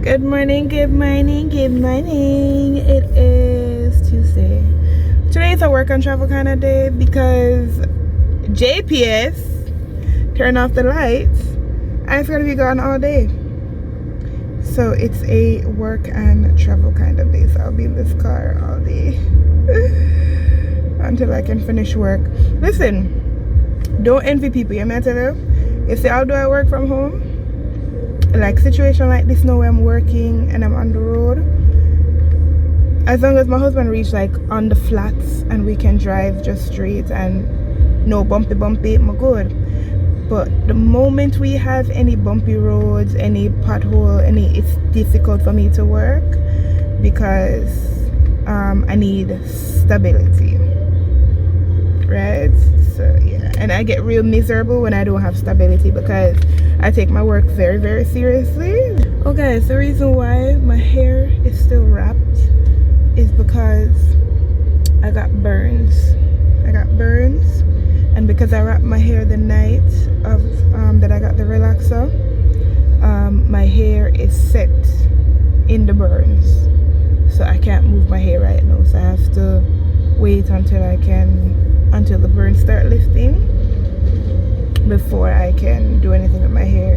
Good morning, good morning, good morning. It is Tuesday. Today is a work and travel kind of day because JPS turned off the lights and it's going to be gone all day. So it's a work and travel kind of day. So I'll be in this car all day until I can finish work. Listen, don't envy people, you know what I tell you? You say, how do I work from home? Like situation like this now where I'm working and I'm on the road, as long as my husband reach like on the flats and we can drive just straight and no bumpy I'm good. But the moment we have any bumpy roads, any pothole, it's difficult for me to work because I need stability, right? So yeah, and I get real miserable when I don't have stability because I take my work very, very seriously. Okay, so the reason why my hair is still wrapped is because I got burns. And because I wrapped my hair the night of that I got the relaxer, my hair is set in the burns, so I can't move my hair right now. So I have to wait until the burns start lifting before I can do anything with my hair.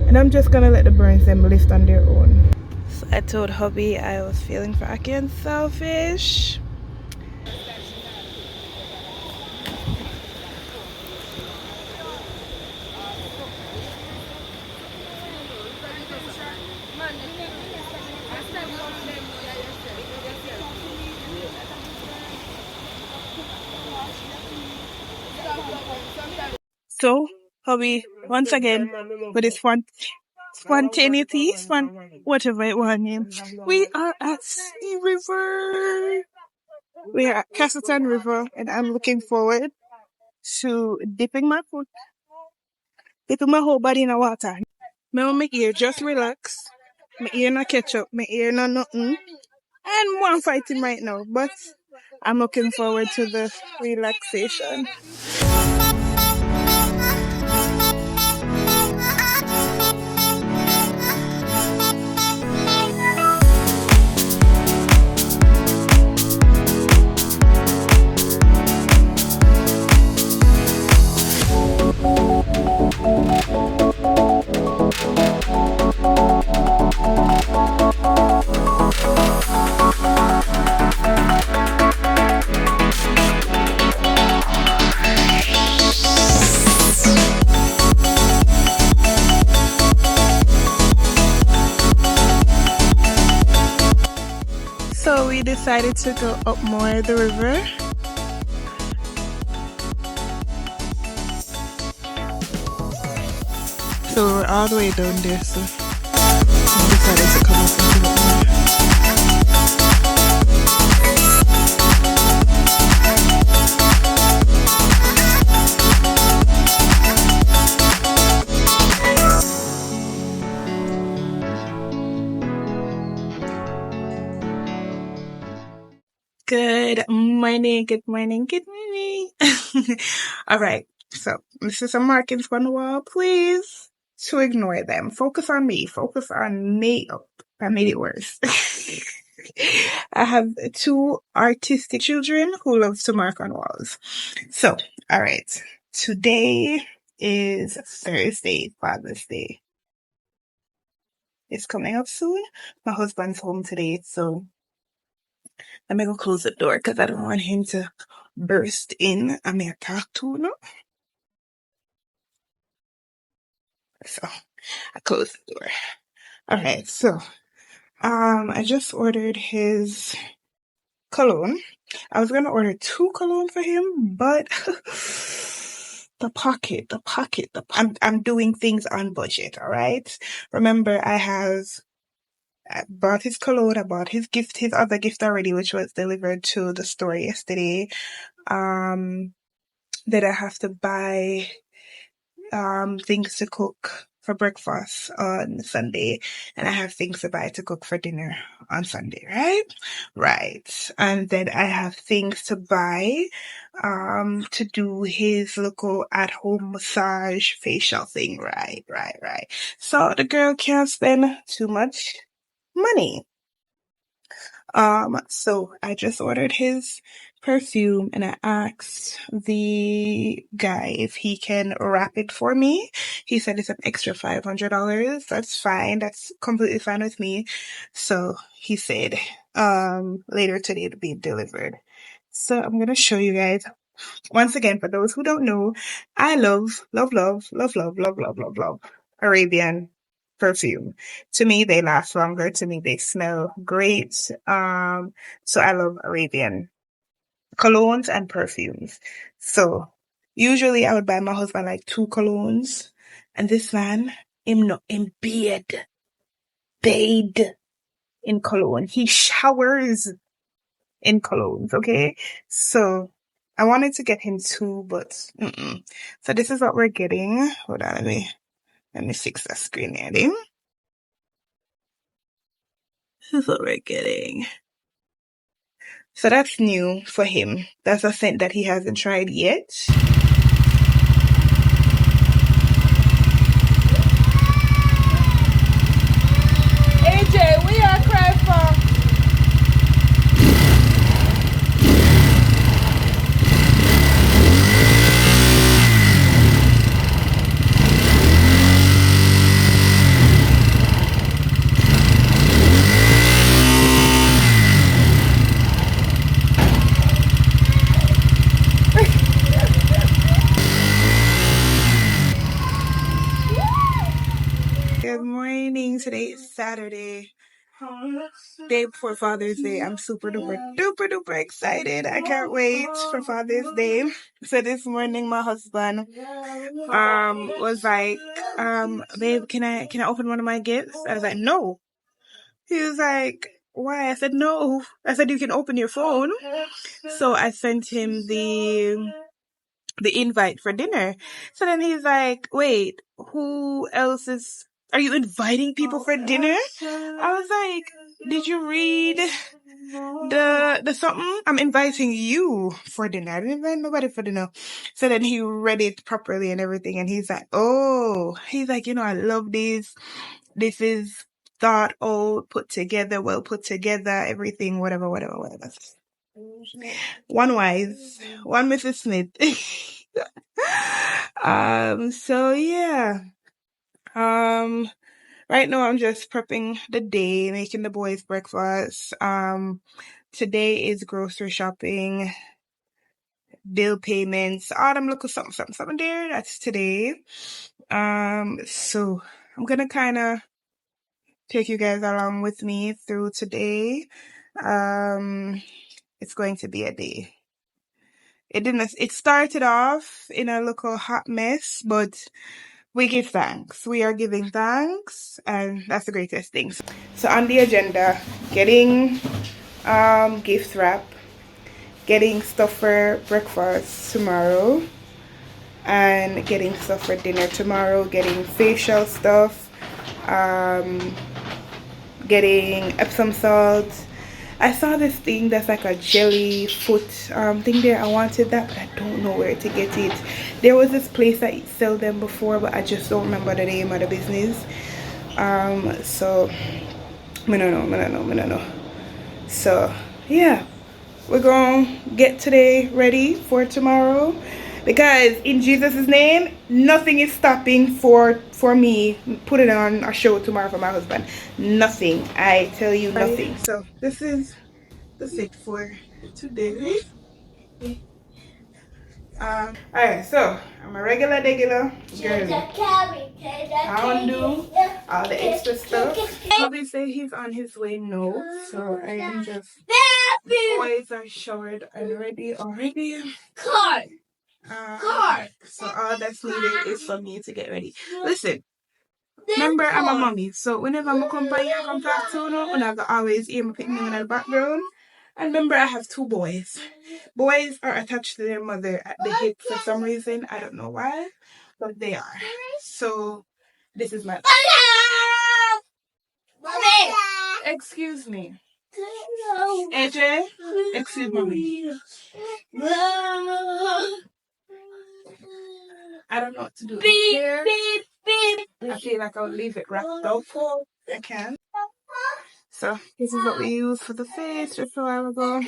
And I'm just gonna let the burns them lift on their own. So I told hubby I was feeling fucking selfish. So hubby, once again, with this spontaneity, whatever it was named, we are at Sea River. We are at Castleton River, and I'm looking forward to dipping my whole body in the water. My ear just relax. My ear no catch up. My ear no nothing. And one fighting right now, but I'm looking forward to the relaxation. So we decided to go up more the river. So we're all the way down there, so we decided to come up and do it more. Good morning, good morning, good morning. All right, so this is some markings on the wall. Please to ignore them. Focus on me. Focus on me. Oh, I made it worse. I have two artistic children who love to mark on walls. So, all right. Today is Thursday, Father's Day. It's coming up soon. My husband's home today, so let me go close the door because I don't want him to burst in. I may talk to him. So I closed the door. All right, so I just ordered his cologne. I was gonna order 2 cologne for him, but the pocket. I'm doing things on budget. All right. Remember, I bought his cologne. I bought his other gift already, which was delivered to the store yesterday. That I have to buy things to cook for breakfast on Sunday, and I have things to buy to cook for dinner on Sunday, right. And then I have things to buy to do his local at-home massage facial thing, right. So the girl can't spend too much money. So I just ordered his perfume and I asked the guy if he can wrap it for me. He said it's an extra $500. That's fine. That's completely fine with me. So he said, later today to be delivered. So I'm gonna show you guys. Once again, for those who don't know, I love Arabian perfume. To me, they last longer. To me, they smell great. So I love Arabian colognes and perfumes. So usually I would buy my husband like 2 colognes, and this man, him no, him bathed in cologne. He showers in colognes, okay? So I wanted to get him 2, but so this is what we're getting. Hold on, let me fix that screen there. This is what we're getting. So that's new for him. That's a scent that he hasn't tried yet. AJ, we are crying for. Good morning. Today is Saturday, day before Father's Day. I'm super duper excited. I can't wait for Father's Day. So this morning my husband was like, babe, can I open one of my gifts? I was like, no. He was like, why? I said, no. I said, you can open your phone. So I sent him the invite for dinner. So then he's like, wait, who else are you inviting people for dinner? I was like, did you read the something? I'm inviting you for dinner. I didn't invite nobody for dinner. So then he read it properly and everything. And he's like, oh, he's like, I love this. This is thought out, well put together, everything, whatever. One wise, one Mrs. Smith. So yeah. Right now I'm just prepping the day, making the boys breakfast. Today is grocery shopping, bill payments, autumn look something there. That's today. So I'm gonna kind of take you guys along with me through today. It's going to be a day. It started off in a little hot mess, but we give thanks. We are giving thanks, and that's the greatest thing. So on the agenda, getting gift wrap, getting stuff for breakfast tomorrow, and getting stuff for dinner tomorrow, getting facial stuff, getting Epsom salt. I saw this thing that's like a jelly foot thing there. I wanted that, but I don't know where to get it. There was this place that sell them before, but I just don't remember the name of the business. So I don't know. So yeah, we're gonna get today ready for tomorrow, because in Jesus' name nothing is stopping for me putting on a show tomorrow for my husband. Nothing, I tell you, nothing. So this is the fit for today. Alright, so I'm a regular girl. I don't do all the extra stuff. Probably say he's on his way now, so I am just. The boys are showered and ready already. So all that's needed is for me to get ready. Listen, remember I'm a mommy, so whenever I'm come by here, come talk to you, and I always hear my picking in the background. And remember, I have 2 boys. Boys are attached to their mother at the hip for some reason. I don't know why, but they are. So this is my. Excuse me. AJ, excuse me. I don't know what to do here. I feel like I'll leave it wrapped up. I can. So this is what we used for the face just a while ago.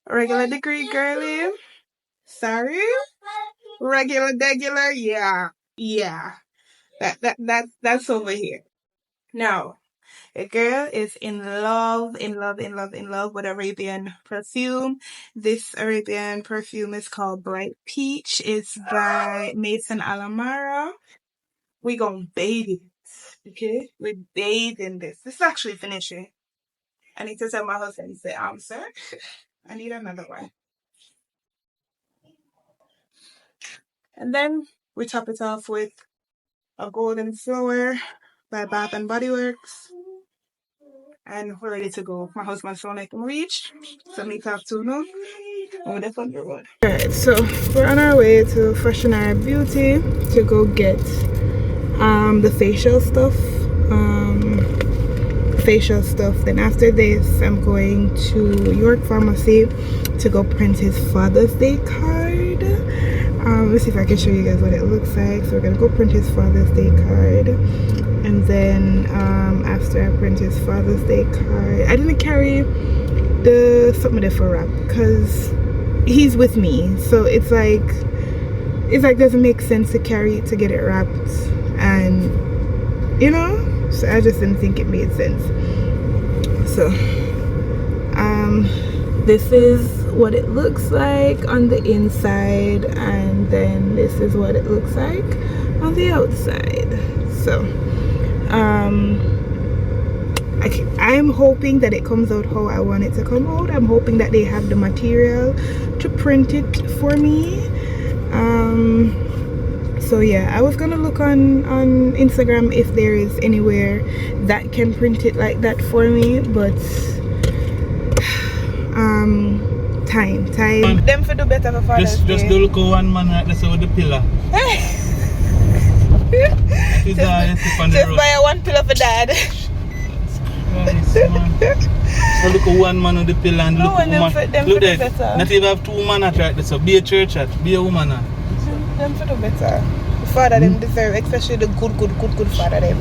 Regular degree, girly. Sorry. Regular, yeah. That's over here. Now, a girl is in love with Arabian perfume. This Arabian perfume is called Bright Peach. It's by Mason Alamara. We gonna bathe it, okay? We bathe in this. This is actually finishing. I need to tell my husband, say, sir, I need another one. And then we top it off with a golden flower by Bath and Body Works. And we're ready to go. My husband's phone I can reach. So me talk to no over the front road. Alright, so we're on our way to Fashion Our Beauty to go get the facial stuff. Then after this I'm going to York Pharmacy to go print his Father's Day card. Let's see if I can show you guys what it looks like. So we're gonna go print his Father's Day card, and then after I print his Father's Day card, I didn't carry the something there for wrap because he's with me, so it's like doesn't make sense to carry it to get it wrapped, and you know, so I just didn't think it made sense. So this is what it looks like on the inside, and then this is what it looks like on the outside. So I'm hoping that it comes out how I want it to come out. I'm hoping that they have the material to print it for me. So yeah, I was gonna look on Instagram if there is anywhere that can print it like that for me, but time them for do better for Father's Day. Just do look at one man right there with the pillar. just buy a one pillar for dad. So look at one man with the pillar and look at woman. Look there, not even have two women at right there, so be a church at, be a woman at. Them for do better. The father them deserve, especially the good father them.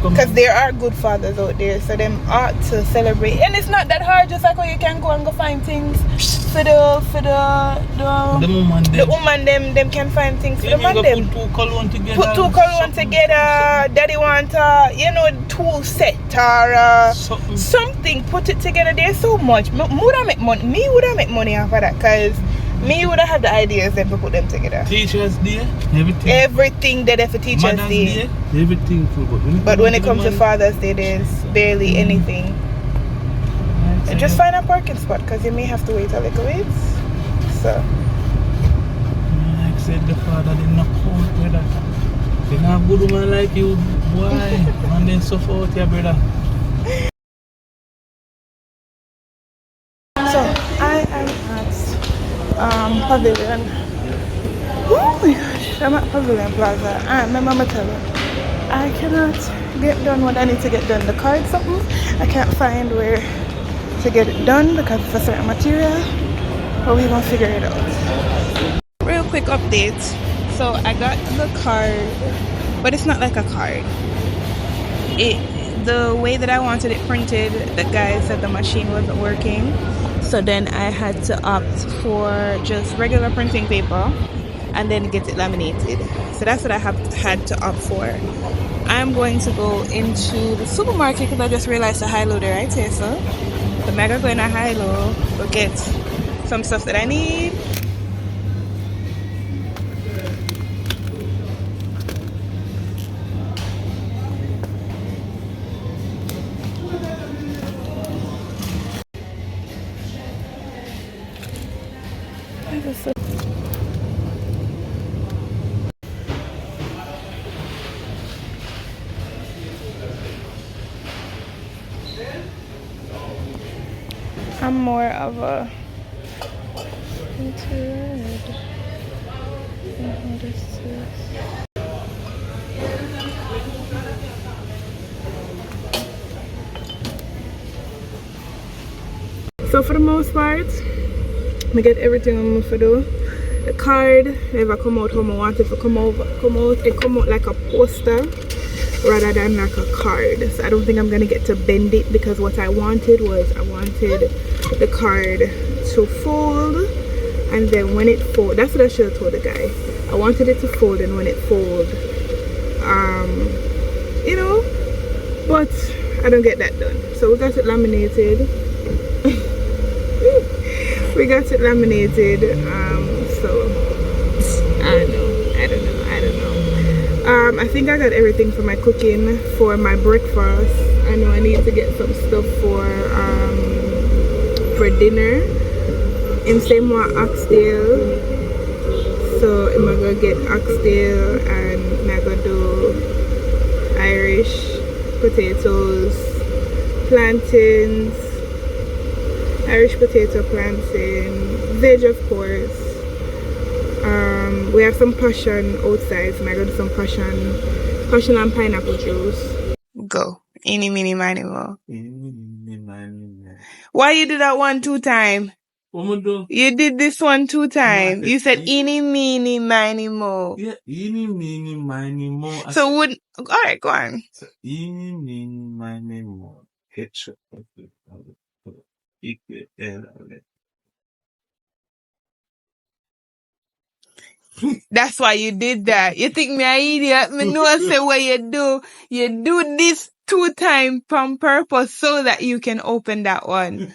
Because there are good fathers out there, so them ought to celebrate. And it's not that hard, just like how you can go and go find things for the woman them can find things for the man them. Put two cologne together. Daddy want tool set or something. Put it together. There's so much. Me would make money off of that, because me would have the ideas then to put them together. Teachers Day, everything that for Teachers Day. Everything for. But when it comes to Father's Day, there's barely anything. And just find a parking spot, because you may have to wait a little bit. So. Like I said, the father did not come, brother. They not good woman like you, boy. And then suffer out your brother. So I am at Pavilion. Oh my gosh, I'm at Pavilion Plaza, and my mama tell me I cannot get done what I need to get done. The card something, I can't find where to get it done because it's a certain material, but we're gonna figure it out. Real quick update. So I got the card, but it's not like a card. The way that I wanted it printed, the guy said the machine wasn't working. So then I had to opt for just regular printing paper and then get it laminated. So that's what I had to opt for. I'm going to go into the supermarket because I just realized the high-low there right here. So I'm going to go in a high-low, go get some stuff that I need. I'm more of a So for the most part, I get everything I'm going to do. The card never come out how I want it to come out. It come out like a poster rather than like a card. So I don't think I'm gonna get to bend it, because what I wanted was the card to fold, and then when it fold, that's what I should have told the guy. I wanted it to fold, and when it fold, you know, but I don't get that done. So we got it laminated. We got it laminated. So I don't know. I think I got everything for my cooking. For my breakfast, I know I need to get some stuff for dinner. I'm saying more oxtail, so I'm gonna get oxtail, and I'm gonna do Irish potatoes, plantains, Irish potato, plantain, veg of course. We have some passion outside, so I'm gonna do some passion and pineapple juice. Go. Eeny, meeny, miny, mo. Why you did that 2 times? You did this 2 times. You said eeny, meeny, miny, mo. Yeah, eeny, meeny, miny, mo. So would, alright, go on. So, eeny, meeny, miny, mo. That's why you did that. You think me an idiot? Me know I say what you do. You do this 2 times on purpose so that you can open that one.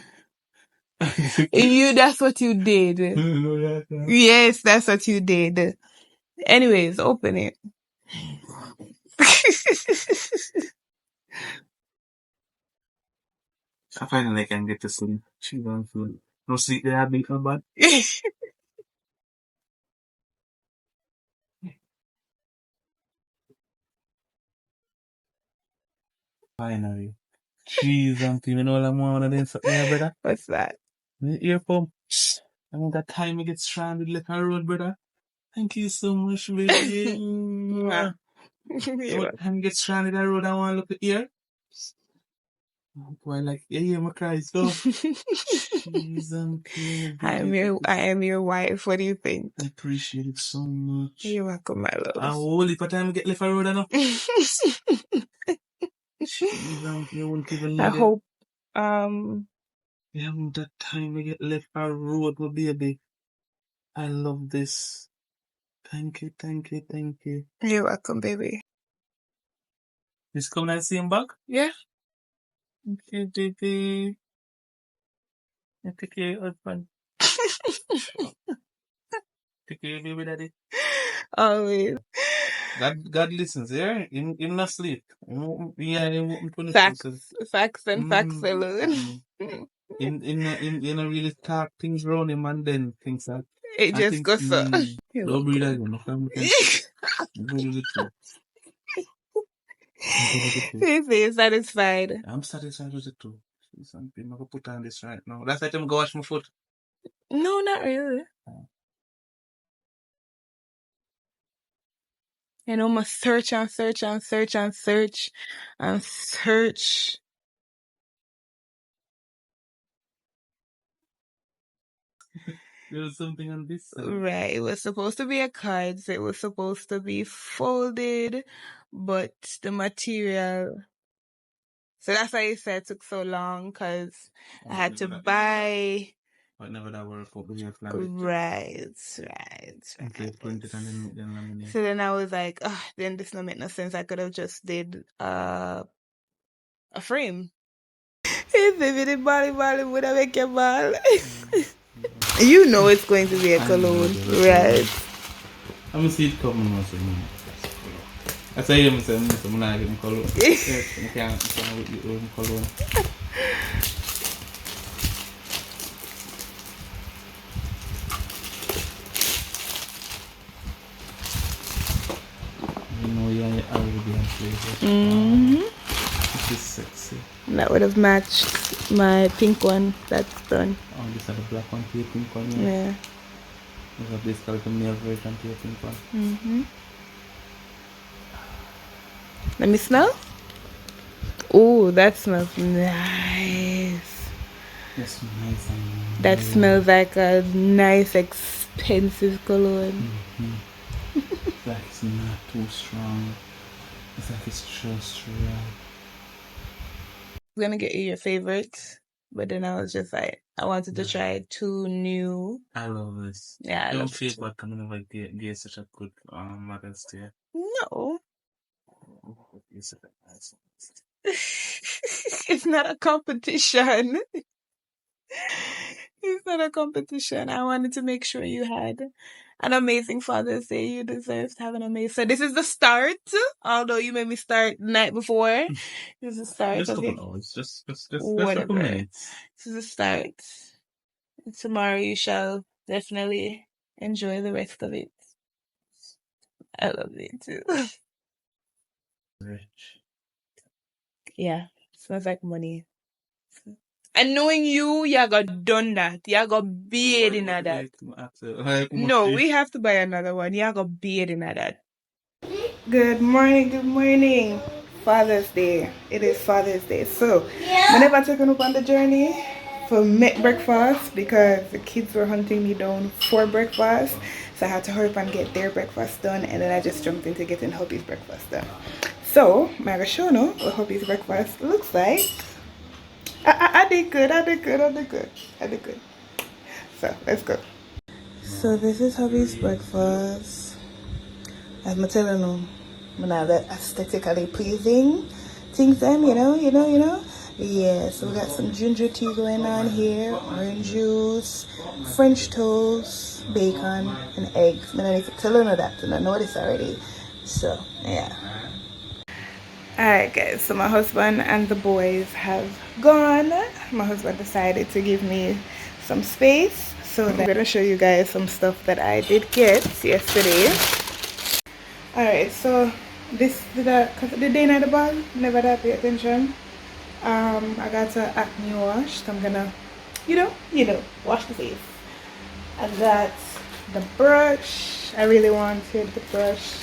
That's what you did. Yes, that's what you did. Anyways, open it. I finally can get to sleep. She don't feel no sleep there, I've been bad. Finally. Jeez, you know what I'm one of them something there, brother? What's that? The ear pump. I want that time I get stranded like a road, brother. Thank you so much, baby. What time you get stranded on the road, I want to look at ear. Why, like, yeah, my cry, so. Jeez, I am your wife. What do you think? I appreciate it so much. You're welcome, my love. I will if I time I get left a road, I know. Jeez, you won't even know. I hope, yeah, that time I get left a road, my baby. I love this. Thank you, thank you, thank you. You're welcome, baby. This come and see him back? Yeah. Okay, baby. I take care of your husband. Take care of your baby daddy. Always. God listens, yeah? Him not sleep. Yeah, Facts and facts alone. In a really talk things around him, and then things that It just goes so. Don't breathe again, no come You're satisfied. I'm satisfied with it too. I'm gonna put on this right now. That's why I'm go wash my foot. No, not really. You know, must search and search and search and search and search. There was something on this side. Right. It was supposed to be a card, so it was supposed to be folded, but the material. So that's why you said it took so long, because I had to buy. But never that work out with your plan. Right. So then I was like, then this don't make no sense. I could have just did a frame. Hey, baby, the body would have make your ball. You know it's going to be a cologne, right? I'm gonna see it coming once again. I say I'm not getting cologne. Yes, I can't with your own cologne. You know you're already on flavor. This is sexy. That would have matched my pink one. That's done. Oh, this is the black one to your pink one. Yeah. This is basically the male version to your pink one. Let me smell. Oh, that smells nice. That's nice. That smells like a nice expensive cologne. It's like it's not too strong. It's like it's just right. I'm gonna get you your favorites, but then I was just like, I wanted to try 2 new. I love this. Yeah, I Don't love feel it. bad coming over get such a good Mother's Day. No, It's such a nice. it's not a competition. It's not a competition. I wanted to make sure you had an amazing Father's Day. You deserve to have an amazing. So this is the start. Although you made me start the night before, this is the start Just a of couple it. hours. Just a couple Whatever. minutes. This is the start. Tomorrow you shall definitely enjoy the rest of it. I love it too. Rich. Yeah, smells like money. And knowing you, you got done that. You got beard in that. No, we have to buy another one. You got beard in that. Good morning, good morning. Father's Day. It is Father's Day. So, whenever I taken up on the journey for breakfast because the kids were hunting me down for breakfast. So I had to hurry up and get their breakfast done, and then I just jumped into getting hubby's breakfast done. So, I'm going to show you what hubby's breakfast looks like. I did good. So, let's go. So, this is hubby's breakfast. As I'm telling you, I'm not that aesthetically pleasing things them, you know. Yeah, so we got some ginger tea going on here, orange juice, French toast, bacon, and eggs. I don't need to tell you that, and I know this already. So, yeah. Alright guys, so my husband and the boys have gone. My husband decided to give me some space. So I'm going to show you guys some stuff that I did get yesterday. Alright, so this the day night the bag, never that pay attention. I got a acne wash, so I'm gonna you know, wash the face. I got the brush. I really wanted the brush.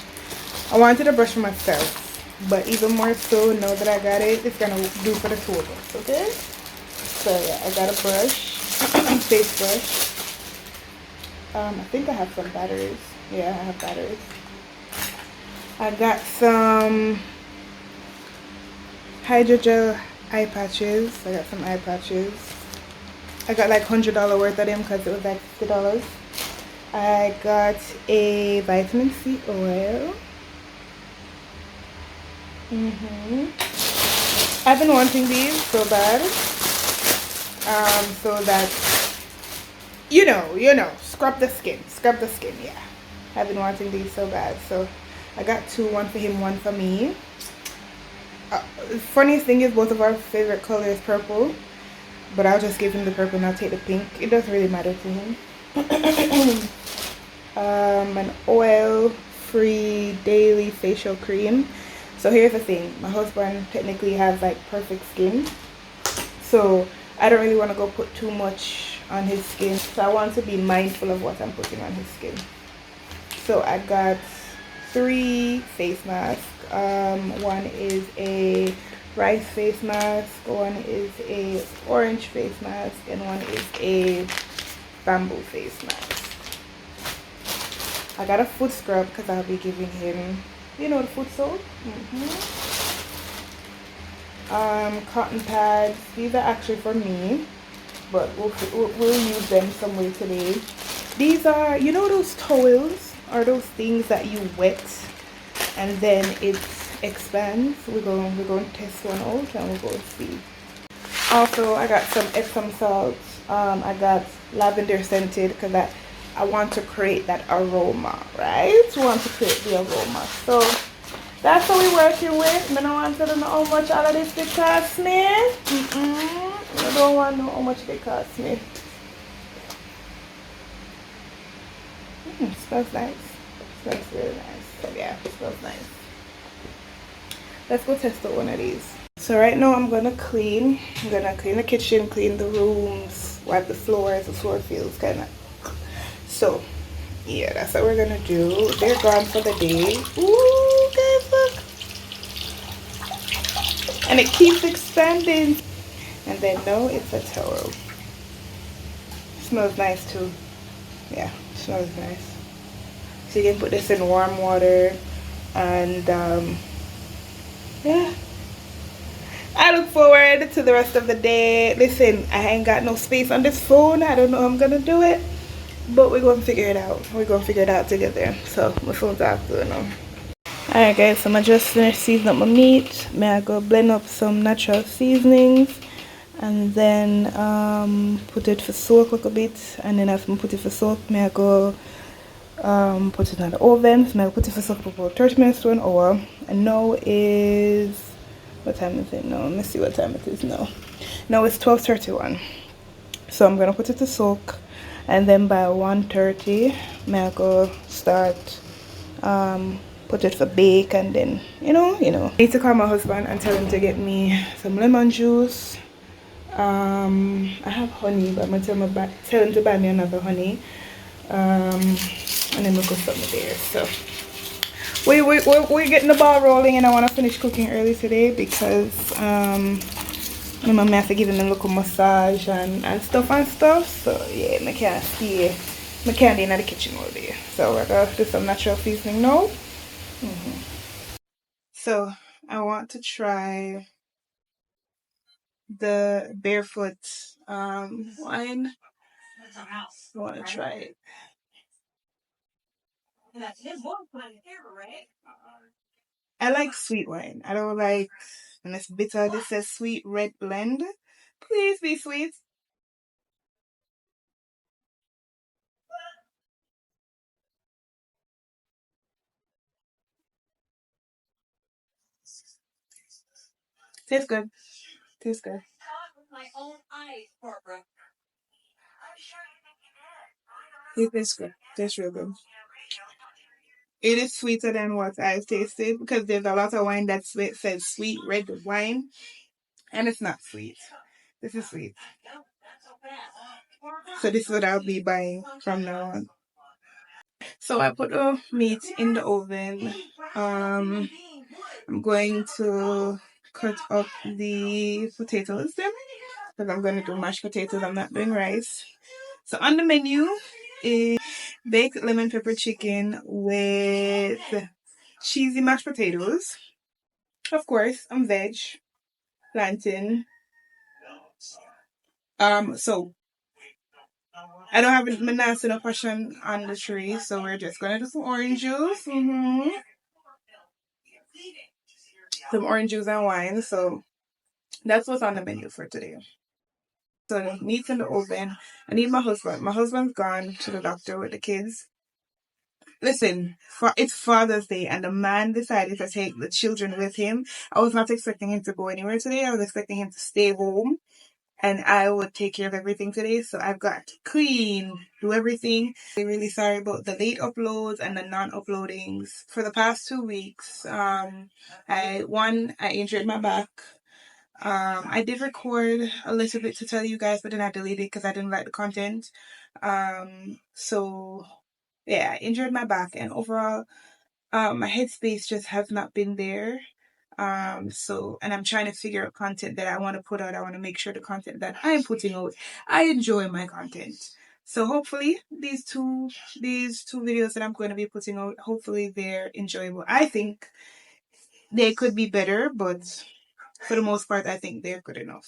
I wanted a brush for myself, but even more so now that I got it, it's gonna do for the two of us, okay? So yeah, I got a brush, face brush. I think I have some batteries. Yeah, I have batteries. I got some hydrogel eye patches. I got some eye patches. I got like $100 worth of them because it was like $50. I got a vitamin C oil. I've been wanting these so bad. So that you know, scrub the skin, yeah. I've been wanting these so bad. So I got two, one for him, one for me. Funniest thing is both of our favorite color is purple, but I'll just give him the purple and I'll take the pink. It doesn't really matter to him. An oil-free daily facial cream. So here's the thing, my husband technically has like perfect skin, so I don't really want to go put too much on his skin, so I want to be mindful of what I'm putting on his skin. So I got 3 face masks. One is a rice face mask, one is a orange face mask, and one is a bamboo face mask. I got a foot scrub because I'll be giving him, you know, the foot soap. Cotton pads. These are actually for me, but we'll use them some way today. These are, you know, those towels or those things that you wet and then it expands. We're going to test one out and we'll go and see. Also, I got some Epsom salts. I got lavender scented because I want to create that aroma, right? We want to create the aroma. So that's what we're working with. I don't want to know how much all of this they cost me. I don't want to know how much they cost me. Smells nice. Smells really nice. Yeah, it smells nice. Let's go test out one of these. So right now I'm gonna clean. I'm gonna clean the kitchen, clean the rooms, wipe the floors. The floor feels kind of. So yeah, that's what we're gonna do. They're gone for the day. Ooh, guys, look. And it keeps expanding. And then no, it's a towel. Smells nice too. Yeah, smells nice. So you can put this in warm water and yeah. I look forward to the rest of the day. Listen, I ain't got no space on this phone. I don't know how I'm gonna do it, but we're gonna figure it out. We're gonna figure it out together. So my phone's off too now. Alright guys, so I just finished seasoning up my meat. May I go blend up some natural seasonings and then put it for soak a little bit, and then after I put it for soak, may I go put it in the oven. So may I put it for soak for about 30 minutes to an hour. And now is, what time is it now? Let me see what time it is now. Now it's 12:31. So I'm gonna put it to soak, and then by 1:30 may I go start put it for bake, and then I need to call my husband and tell him to get me some lemon juice. I have honey, but I'm gonna tell him to buy me another honey, and then we'll go something there. So we're getting the ball rolling, and I want to finish cooking early today because my mom has to give him a little massage and stuff. So yeah, I can't stay, I can't be in the kitchen all day. So we're gonna do some natural seasoning now. So I want to try the barefoot wine. I want to try it. I like sweet wine. I don't like when it's bitter. This says sweet red blend. Please be sweet. Tastes good. Tastes good. It tastes good. Tastes real good. It is sweeter than what I've tasted because there's a lot of wine that says sweet red wine, and it's not sweet. This is sweet. So this is what I'll be buying from now on. So I put the meat in the oven. I'm going to cut up the potatoes then, because I'm going to do mashed potatoes. I'm not doing rice. So on the menu is baked lemon pepper chicken with cheesy mashed potatoes. Of course, I'm veg, plantain. So I don't have my nice enough passion on the tree, so we're just gonna do some orange juice. Some orange juice and wine. So that's what's on the menu for today. So the meat's in the oven. I need my husband. My husband's gone to the doctor with the kids. Listen, it's Father's Day, and the man decided to take the children with him. I was not expecting him to go anywhere today. I was expecting him to stay home, and I would take care of everything today. So I've got to clean, do everything. I'm really sorry about the late uploads and the non-uploadings for the past 2 weeks. I injured my back. I did record a little bit to tell you guys, but then I deleted it because I didn't like the content. So yeah, I injured my back, and overall, my headspace just has not been there. And I'm trying to figure out content that I want to put out. I want to make sure the content that I'm putting out, I enjoy my content. So hopefully these two videos that I'm going to be putting out, hopefully they're enjoyable. I think they could be better, but for the most part, I think they're good enough.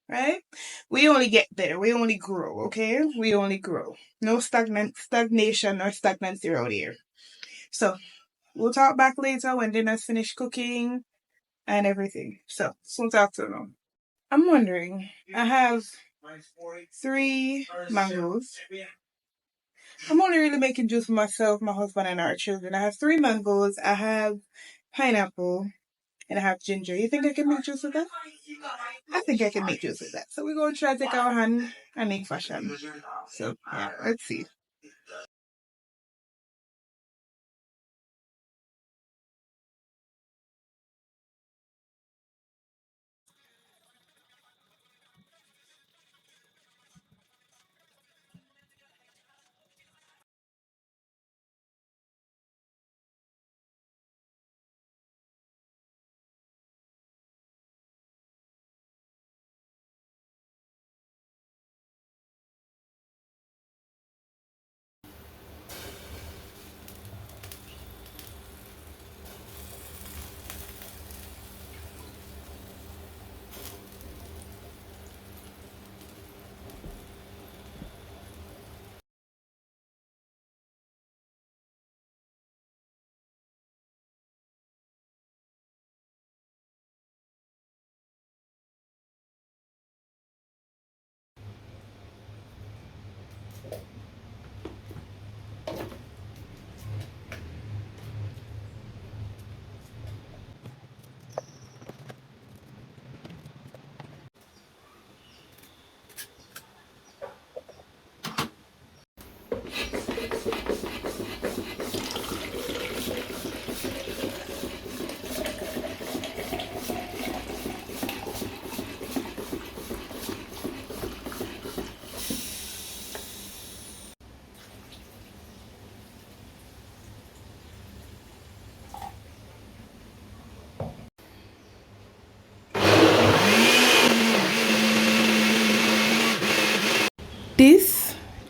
Right? We only get better. We only grow, okay? We only grow. No stagnation or stagnancy around here. So we'll talk back later when dinner's finished cooking and everything. So we'll talk to them. I'm wondering, I have 3 mangoes. I'm only really making juice for myself, my husband, and our children. I have 3 mangoes. I have pineapple. And I have ginger. You think I can make juice with that? I think I can make juice with that. So we're going to try to take our hand and make fashion. So yeah, let's see.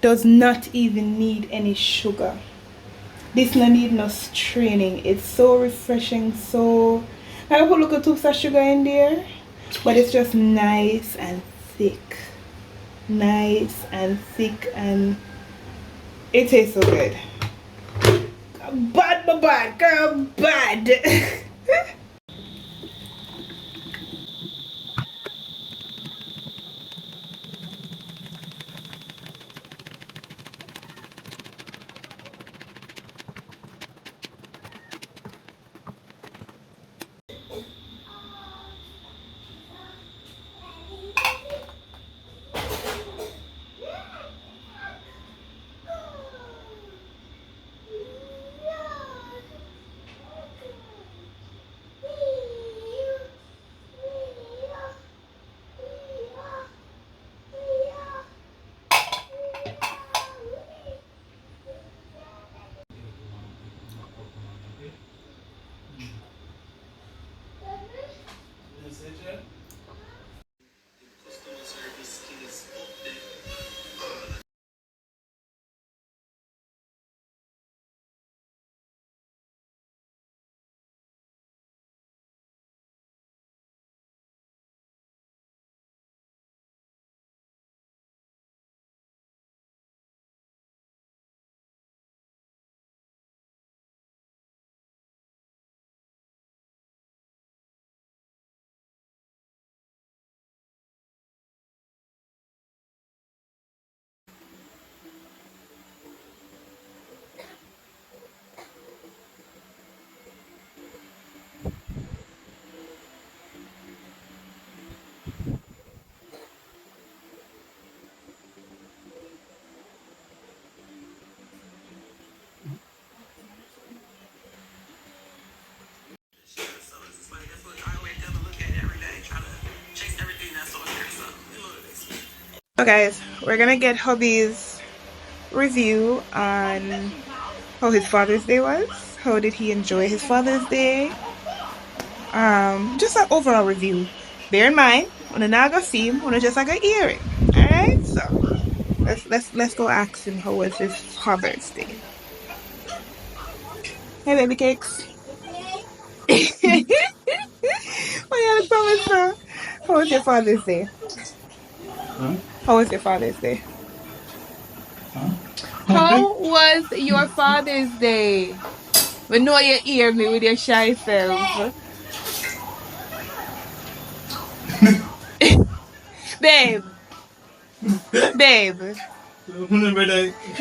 does not even need any sugar. This no need no straining. It's so refreshing. So I put a little tooth of sugar in there, but it's just nice and thick. Nice and thick, and it tastes so good. Bad, girl, bad. So guys, we're gonna get hubby's review on how his Father's Day was. How did he enjoy his Father's Day? Just an overall review. Bear in mind, when I not gonna see him, when I just like a hearing. Alright, so let's go ask him how was his Father's Day. Hey baby cakes. What you promise, sir? How was your Father's Day? Huh? How was your Father's Day? Huh? How was your Father's Day? We know you hear me with your shy self. Babe. Babe.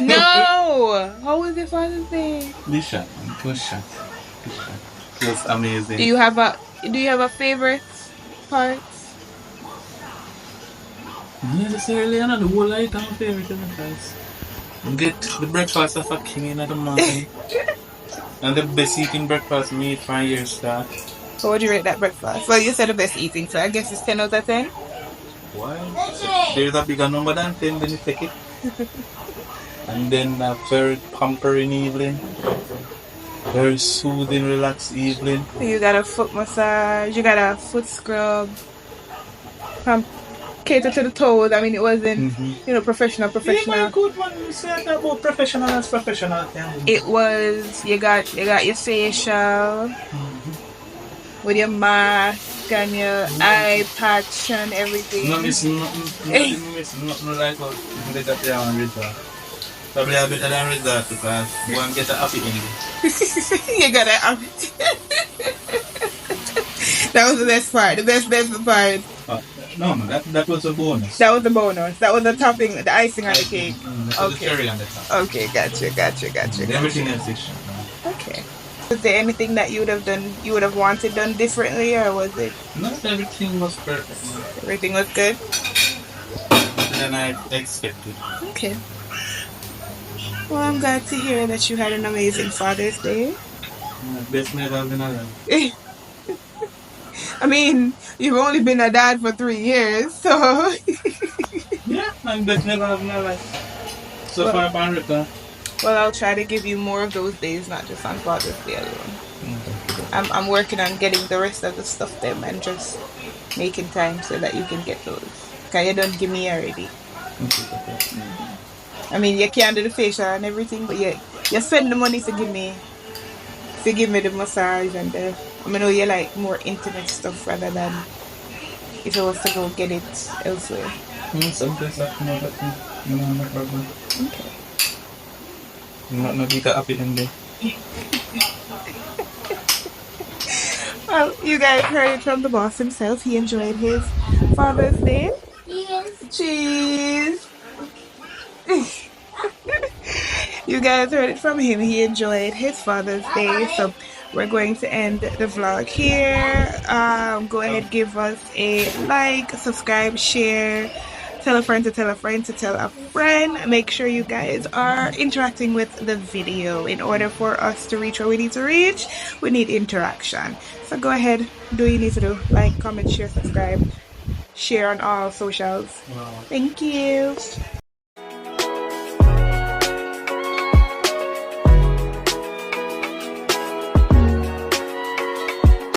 No. How was your Father's Day? This shot. It was amazing. Do you have a favorite part? Not necessarily, I know the whole light I'm favorite because get the breakfast of a king in the morning. And the best eating breakfast me eat for a year start. So what do you rate that breakfast? Well, you said the best eating, so I guess it's 10 out of 10. Why? There's a bigger number than 10, then you take it. And then a very pampering evening. Very soothing, relaxed evening. You got a foot massage, you got a foot scrub. Cater to the toes. I mean, it wasn't, professional. Yeah, man, good man. You say that about professional as professional. Yeah. It was, you got your facial with your mask and your eye patch and everything. No missing nothing like what they got there on resort. Probably a better than resort because one get a happy ending. You got a happy. That was the best part. The best part. No, that was a bonus. That was the bonus. That was the topping, the icing on the cake. That was the cherry on the top. Okay, gotcha. Everything else is. Okay. Was there anything that you would have wanted done differently, or was it? Not everything was perfect. Everything was good? Better than I expected. Okay. Well, I'm glad to hear that you had an amazing Father's Day. Best night I've been alive. I mean, you've only been a dad for 3 years, so... Yeah, I'm best night I've been alive. So far, I'm return. Well, I'll try to give you more of those days, not just on Father's Day alone. I'm working on getting the rest of the stuff them and just making time so that you can get those. Because you don't give me already. I mean, you can do the facial and everything, but you spend the money to give me the massage and the. I mean, know you like more intimate stuff rather than if I was to go get it elsewhere. Sometimes I know that no problem. Okay. Not be that happy in there. Well, you guys heard it from the boss himself. He enjoyed his Father's Day. Yes. Cheese. You guys heard it from him. He enjoyed his Father's Day. So we're going to end the vlog here. Go ahead, give us a like, subscribe, share, tell a friend to tell a friend to tell a friend. Make sure you guys are interacting with the video. In order for us to reach where we need to reach, we need interaction. So go ahead, do what you need to do. Like, comment, share, subscribe, share on all socials. Wow. Thank you.